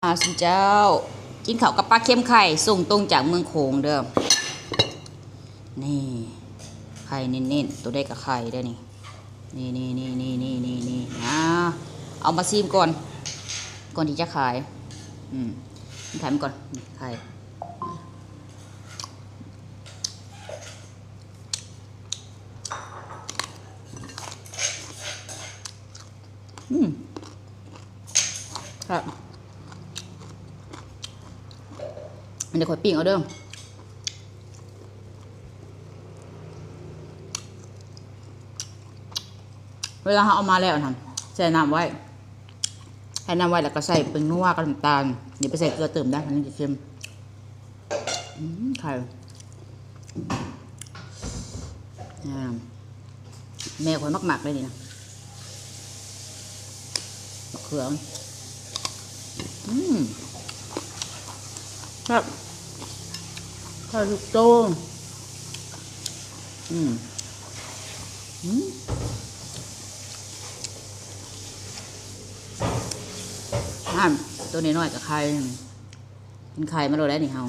สิเจ้ากินข้าวกับปลาเค็มไข่ส่งตรงจากเมืองโขงเด้อนี่ไข่เน้นๆตัวได้กับไข่ได้นี่นี่เอามาซีมก่อนที่จะขายขายมันก่อนไข่ครับเดี๋ยวค่อยปิ้งเอาเด้อเวลาเราเอามาแล้วนะใส่น้ำไว้แล้วก็ใส่เป็นนัวกับน้ำตาลเดี๋ยวไปใส่เกลือเติมได้มันจะเค็มไข่แม่คนมักๆเลยนี่นะมะเขือครับข้าวลูกโตตัวน้อยๆกับไข่กินไข่มาโดนแล้วนี่เฮา